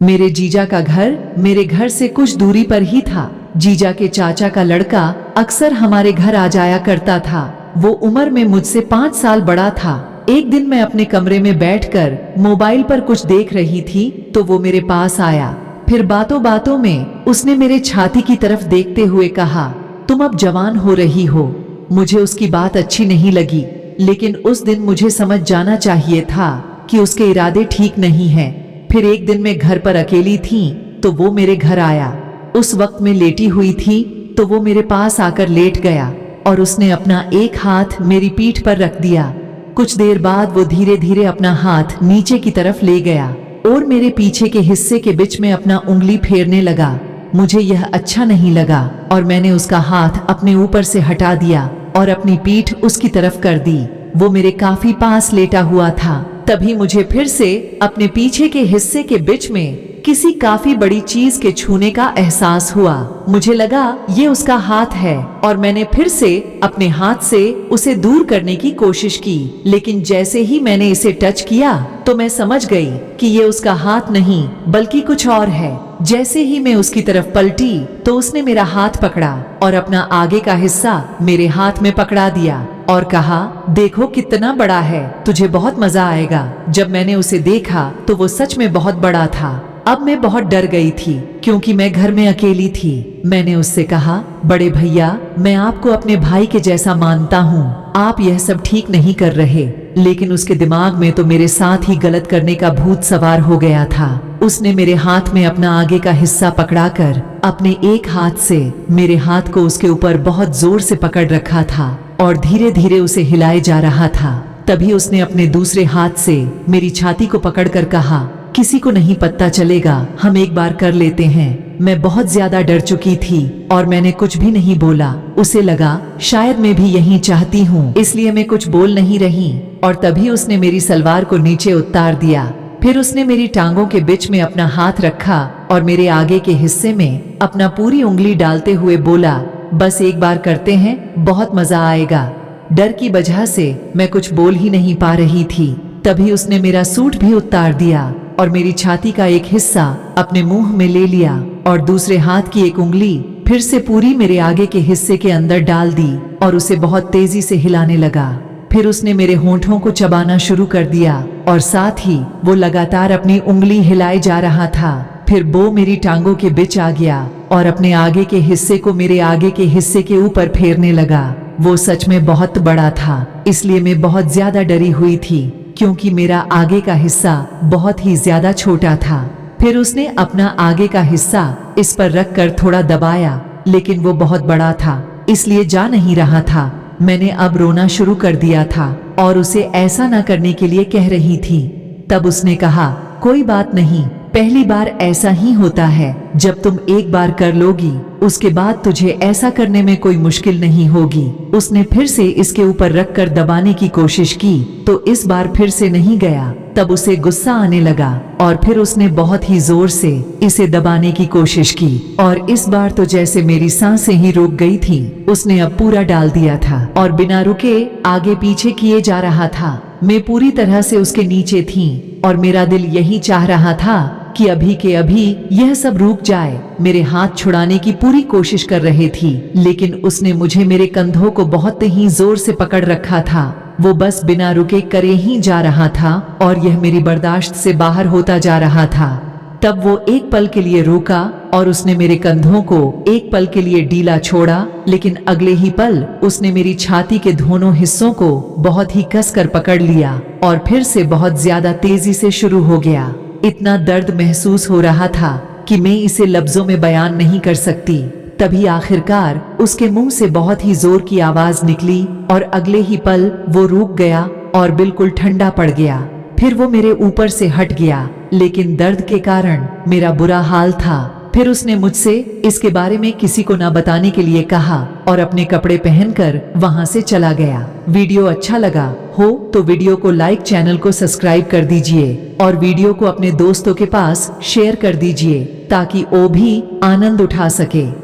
मेरे जीजा का घर मेरे घर से कुछ दूरी पर ही था। जीजा के चाचा का लड़का अक्सर हमारे घर आ जाया करता था। वो उम्र में मुझसे 5 साल बड़ा था। एक दिन मैं अपने कमरे में बैठकर मोबाइल पर कुछ देख रही थी तो वो मेरे पास आया। फिर बातों बातों में उसने मेरे छाती की तरफ देखते हुए कहा, तुम अब जवान हो रही हो। मुझे उसकी बात अच्छी नहीं लगी, लेकिन उस दिन मुझे समझ जाना चाहिए था कि उसके इरादे ठीक नहीं हैं। फिर एक दिन मैं घर पर अकेली थी तो वो मेरे घर आया। उस वक्त मैं लेटी हुई थी तो वो मेरे पास आकर लेट गया और उसने अपना एक हाथ मेरी पीठ पर रख दिया। कुछ देर बाद वो धीरे धीरे अपना हाथ नीचे की तरफ ले गया और मेरे पीछे के हिस्से के बीच में अपना उंगली फेरने लगा। मुझे यह अच्छा नहीं लगा और मैंने उसका हाथ अपने ऊपर से हटा दिया और अपनी पीठ उसकी तरफ कर दी। वो मेरे काफी पास लेटा हुआ था। तभी मुझे फिर से अपने पीछे के हिस्से के बीच में किसी काफी बड़ी चीज के छूने का एहसास हुआ। मुझे लगा ये उसका हाथ है और मैंने फिर से अपने हाथ से उसे दूर करने की कोशिश की, लेकिन जैसे ही मैंने इसे टच किया तो मैं समझ गई कि ये उसका हाथ नहीं बल्कि कुछ और है। जैसे ही मैं उसकी तरफ पलटी तो उसने मेरा हाथ पकड़ा और अपना आगे का हिस्सा मेरे हाथ में पकड़ा दिया और कहा, देखो कितना बड़ा है, तुझे बहुत मजा आएगा। जब मैंने उसे देखा तो वो सच में बहुत बड़ा था। अब मैं बहुत डर गई थी क्योंकि मैं घर में अकेली थी। मैंने उससे कहा, बड़े भैया, मैं आपको अपने भाई के जैसा मानता हूँ, आप यह सब ठीक नहीं कर रहे। लेकिन उसके दिमाग में तो मेरे साथ ही गलत करने का भूत सवार हो गया था। उसने मेरे हाथ में अपना आगे का हिस्सा पकड़ाकर अपने एक हाथ से मेरे हाथ को उसके ऊपर बहुत जोर से पकड़ रखा था और धीरे धीरे उसे हिलाए जा रहा था। तभी उसने अपने दूसरे हाथ से मेरी छाती को पकड़कर कहा, किसी को नहीं पता चलेगा, हम एक बार कर लेते हैं। मैं बहुत ज्यादा डर चुकी थी और मैंने कुछ भी नहीं बोला। उसे लगा शायद मैं भी यही चाहती हूँ, इसलिए मैं कुछ बोल नहीं रही। और तभी उसने मेरी सलवार को नीचे उतार दिया। फिर उसने मेरी टांगों के बीच में अपना हाथ रखा और मेरे आगे के हिस्से में अपना पूरी उंगली डालते हुए बोला, बस एक बार करते हैं, बहुत मजा आएगा। डर की वजह से मैं कुछ बोल ही नहीं पा रही थी। तभी उसने मेरा सूट भी उतार दिया और मेरी छाती का एक हिस्सा अपने मुंह में ले लिया और दूसरे हाथ की एक उंगली फिर से पूरी मेरे आगे के हिस्से के अंदर डाल दी और उसे बहुत तेजी से हिलाने लगा। फिर उसने मेरे होंठों को चबाना शुरू कर दिया और साथ ही वो लगातार अपनी उंगली हिलाए जा रहा था। फिर वो मेरी टांगों के बीच आ गया और अपने आगे के हिस्से को मेरे आगे के हिस्से के ऊपर फेरने लगा। वो सच में बहुत बड़ा था, इसलिए मैं बहुत ज्यादा डरी हुई थी क्योंकि मेरा आगे का हिस्सा बहुत ही ज्यादा छोटा था। फिर उसने अपना आगे का हिस्सा इस पर रखकर थोड़ा दबाया, लेकिन वो बहुत बड़ा था इसलिए जा नहीं रहा था। मैंने अब रोना शुरू कर दिया था और उसे ऐसा ना करने के लिए कह रही थी। तब उसने कहा, कोई बात नहीं, पहली बार ऐसा ही होता है। जब तुम एक बार कर लोगी उसके बाद तुझे ऐसा करने में कोई मुश्किल नहीं होगी। उसने फिर से इसके ऊपर रखकर दबाने की कोशिश की तो इस बार फिर से नहीं गया। तब उसे गुस्सा आने लगा और फिर उसने बहुत ही जोर से इसे दबाने की कोशिश की और इस बार तो जैसे मेरी सांसें ही रुक गई थी। उसने अब पूरा डाल दिया था और बिना रुके आगे पीछे किए जा रहा था। मैं पूरी तरह से उसके नीचे थी और मेरा दिल यही चाह रहा था कि अभी के अभी यह सब रुक जाए। मेरे हाथ छुड़ाने की पूरी कोशिश कर रहे थी, लेकिन उसने मुझे मेरे कंधों को बहुत ही जोर से पकड़ रखा था। वो बस बिना रुके करे ही जा रहा था और यह मेरी बर्दाश्त से बाहर होता जा रहा था। तब वो एक पल के लिए रुका और उसने मेरे कंधों को एक पल के लिए ढीला छोड़ा, लेकिन अगले ही पल उसने मेरी छाती के दोनों हिस्सों को बहुत ही कसकर पकड़ लिया और फिर से बहुत ज्यादा तेजी से शुरू हो गया। इतना दर्द महसूस हो रहा था कि मैं इसे लफ्जों में बयान नहीं कर सकती। तभी आखिरकार उसके मुंह से बहुत ही जोर की आवाज निकली और अगले ही पल वो रुक गया और बिल्कुल ठंडा पड़ गया। फिर वो मेरे ऊपर से हट गया, लेकिन दर्द के कारण मेरा बुरा हाल था। फिर उसने मुझसे इसके बारे में किसी को ना बताने के लिए कहा और अपने कपड़े पहनकर वहां से चला गया। वीडियो अच्छा लगा हो तो वीडियो को लाइक, चैनल को सब्सक्राइब कर दीजिए और वीडियो को अपने दोस्तों के पास शेयर कर दीजिए ताकि वो भी आनंद उठा सके।